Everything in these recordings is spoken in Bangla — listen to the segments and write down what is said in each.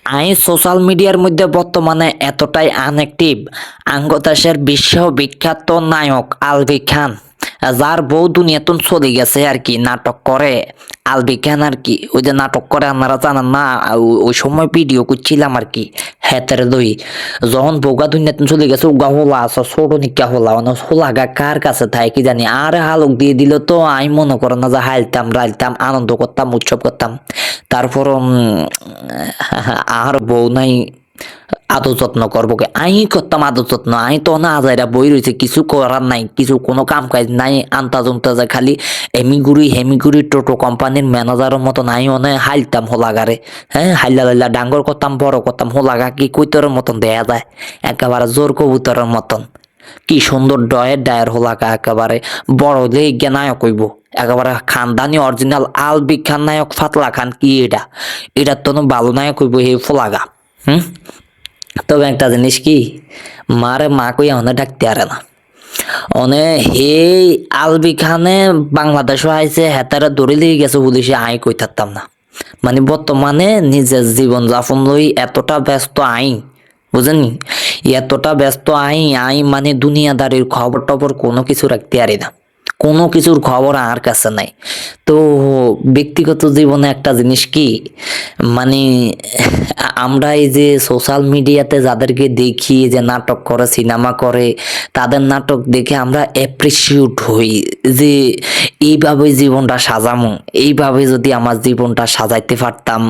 আই সোশ্যাল মিডিয়ার মধ্যে বর্তমানে এতটাই আনঅ্যাক্টিভ, আঙ্গদেশের বিশ্ববিখ্যাত নায়ক আলবি খান, যার বউ দুনিয়াতুন চলে গেছে আর কি, নাটক করে আলবি খান আর কি। ওই যে নাটক করে আপনারা জানেন না, ওই সময় ভিডিও করছিলাম আর কি। হেতের দই যখন বউগা দুনিয়াতুন চলে গেছে, উগা হোলা আছে ছোট নিকা হোলা, মানে হোলাগা কার কাছে থাকে কি জানি। আর হালক দিয়ে দিল তো আমি মনে করো না যে হাইলতাম রাইলতাম আনন্দ করতাম উৎসব করতাম। তারপর আর বউ নাই, আদর যত্ন করবো কে? আই করতাম আদর যত্ন, আই তো না আজাইরা বই রয়েছে, কিছু করার নাই, কিছু কোনো কাম কাজ নাই। আন্তাজ উন্তাজা খালি হেমিগুড়ি টোটো কোম্পানির ম্যানেজারের মতো নাই, অনেক হাইলতাম হোলাগারে। হ্যাঁ, হাইলা ডাঙ্গর করতাম, বড় করতাম, হোলাগা কি কৈতরের মতন দেয়া যায়, একেবারে জোর কবুতরের মতন। কি সুন্দর ডায়ের হোলাকা, একেবারে বড় লেগে নায়ক হইব, একেবারে খানদানি অরিজিনাল আলবি খান নায়ক। ফাতলা খান কি এটার তো ভালো নায়ক হইব হে ফোলাগা। হুম। তবে একটা জিনিস কি, মারে মা কই অনেক ডাকতে পারে না। অনে হে আলবি খানে বাংলাদেশও আইছে, হেতারা দৌড়ে লেগে গেছে পুলিশে, আই কই থাকতাম না। মানে বর্তমানে নিজের জীবন যাপন লই এতটা ব্যস্ত আইন, বুঝেননি, এতটা ব্যস্ত আই মানে দুনিয়াদারির খবর টবর কোনো কিছু রাখতে পারি না, কোনো কিছুর খবর আর কাছে নাই। তো ব্যক্তিগত জীবনে একটা জিনিস কি, মানে আমরা এই যে সোশ্যাল মিডিয়াতে যাদেরকে দেখি যে নাটক করে সিনেমা করে, তাদের নাটক দেখে আমরা অ্যাপ্রিসিয়েট হই যে এইভাবে জীবনটা সাজামু, এইভাবে যদি আমার জীবনটা সাজাইতে পারতাম।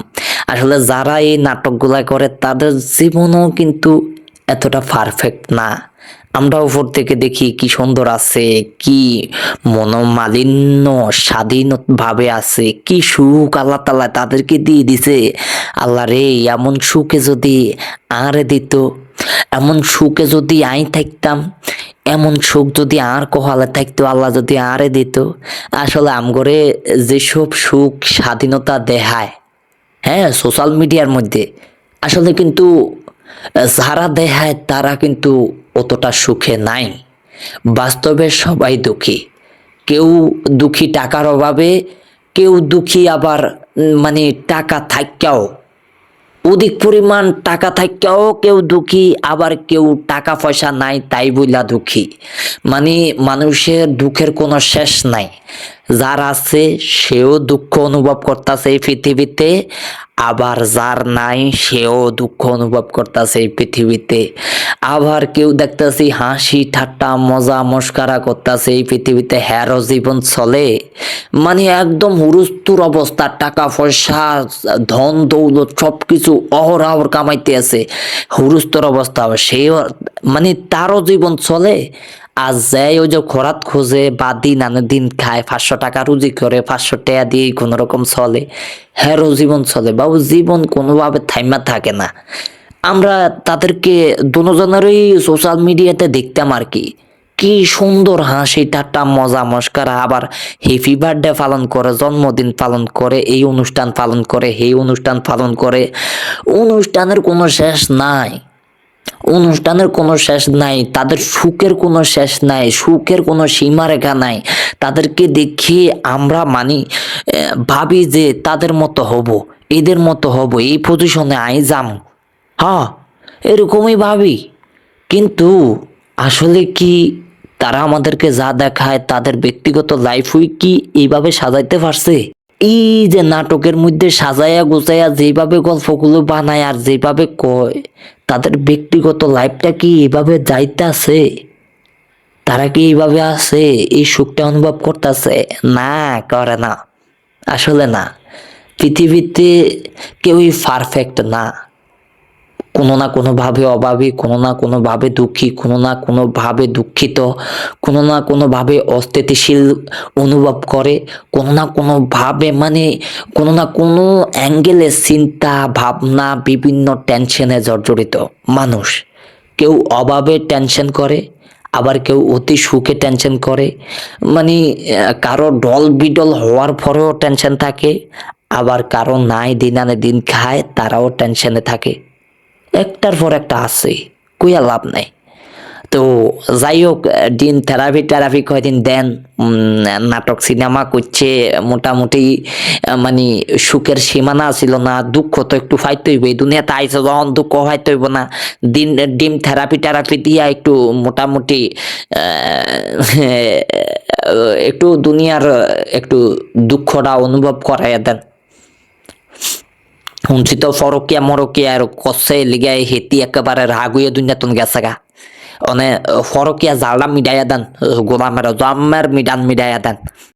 আসলে যারা এই নাটকগুলা করে তাদের জীবনও কিন্তু এতটা পারফেক্ট না। আমরা উপর থেকে দেখি কি সুন্দর আছে, কি মনোমালিন্য স্বাধীন ভাবে আছে, কি সুখ আল্লাহ তাআলা তাদেরকে দিয়ে দিছে। আল্লাহ রে, এমন সুখে যদি আরে দিত, এমন সুখে যদি আই থাকতাম, এমন সুখ যদি আর কহালে থাকতো, আল্লাহ যদি আরে দিত। আসলে আমগরে যেসব সুখ স্বাধীনতা দেখায়, হ্যাঁ, সোশ্যাল মিডিয়ার মধ্যে, আসলে কিন্তু যারা দেখায় তারা কিন্তু অতটা সুখে নাই। বাস্তবে সবাই দুঃখী, কেউ দুঃখী টাকার অভাবে, কেউ দুঃখী আবার মানে টাকা থাকাও, অধিক পরিমাণ টাকা থাকাও কেউ দুঃখী, আবার কেউ টাকা পয়সা নাই তাই বইলা দুঃখী। মানে মানুষের দুঃখের কোনো শেষ নাই। যার আছে সেও দুঃখ অনুভব করতেছে এই পৃথিবীতে, আবার যার নাই সেও দুঃখ অনুভব করতেছে এই পৃথিবীতে। আবার কেউ দেখতেছি হাসি ঠাট্টা মজা মস্কারা করতেছে এই পৃথিবীতে, হ্যারো জীবন চলে মানে একদম হুরুস্তুর অবস্থা, টাকা পয়সা ধন দৌলত সবকিছু অহরহ কামাইতে আছে, হুরুস্তুর অবস্থা। সেই মানে তারও জীবন চলে। আর যাই ওই যে খরাত খোঁজে বা দিন আনে দিন খায়, 500 টাকা রুজি করে, 500 টাকা দিয়ে কোনো রকম চলে, হ্যারো জীবন চলে। বাবু জীবন কোনোভাবে থাইমা থাকে না। আমরা তাদেরকে দুজনেরই সোশ্যাল মিডিয়াতে দেখতাম আর কি, কি সুন্দর হাসি ঠাট্টা মজা মস্কারা, আবার হ্যাপি বার্থডে পালন করে, জন্মদিন পালন করে, এই অনুষ্ঠান পালন করে, এই অনুষ্ঠান পালন করে। অনুষ্ঠানের কোনো শেষ নাই, অনুষ্ঠানের কোনো শেষ নাই, তাদের সুখের কোনো শেষ নাই, সুখের কোনো সীমারেখা নাই। তাদেরকে দেখি আমরা মানি, ভাবি যে তাদের মতো হব, এদের মতো হব, এই পজিশনে আই যাম, হ্যাঁ, এরকমই ভাবি। কিন্তু আসলে কি তারা আমাদেরকে যা দেখায় তাদের ব্যক্তিগত লাইফই কি এইভাবে সাজাইতে পারছে? এই যে নাটকের মধ্যে সাজাইয়া গুছাইয়া যেভাবে গল্পগুলো বানায় আর যেভাবে কয়, তাদের ব্যক্তিগত লাইফটা কি এইভাবে যাইতেছে? তারা কি এইভাবে আছে, এই সুখটা অনুভব করতেছে? না, করে না, আসলে না। পৃথিবীতে কেউই পারফেক্ট না, কোনো না কোনো ভাবে অভাবী, কোনো না কোনো ভাবে দুঃখী, কোনো না কোনো ভাবে দুঃখিত, কোনো না কোনো ভাবে অস্থিতিশীল অনুভব করে, কোনো না কোনো ভাবে মানে কোনো না কোনো অ্যাঙ্গেলে চিন্তা ভাবনা বিভিন্ন টেনশনে জর্জরিত মানুষ। কেউ অভাবে টেনশন করে, আবার কেউ অতি সুখে টেনশন করে। মানে কারো ডল বিডল হওয়ার পরেও টেনশন থাকে, আবার কারো নাই দিন আনে দিন খায় তারাও টেনশনে থাকে। একটার পর একটা আছে, কইয়া লাভ নাই। তো যাই হোক, দিন থেরাপি কয়দিন দেন, নাটক সিনেমা করছে মোটামুটি। মানে সুখের সীমানা ছিল না, দুঃখ তো একটু ফাইতে হইব, এই দুনিয়াতে আইসো যখন দুঃখ ফাইতে হইব না। ডিম থেরাপি দিয়া একটু মোটামুটি একটু দুনিয়ার একটু দুঃখটা অনুভব করাইয়া দেন। শুনছি তো ফরকিয়া মরকিয়া আর কষে লিগাই হেতি একেবারে রাগ হইয়া দুনিয়াতন গেছে গা। ফরকিয়া জালটা মিডাইয়া দেন, গোলামের জামের মিডাইয়া দেন।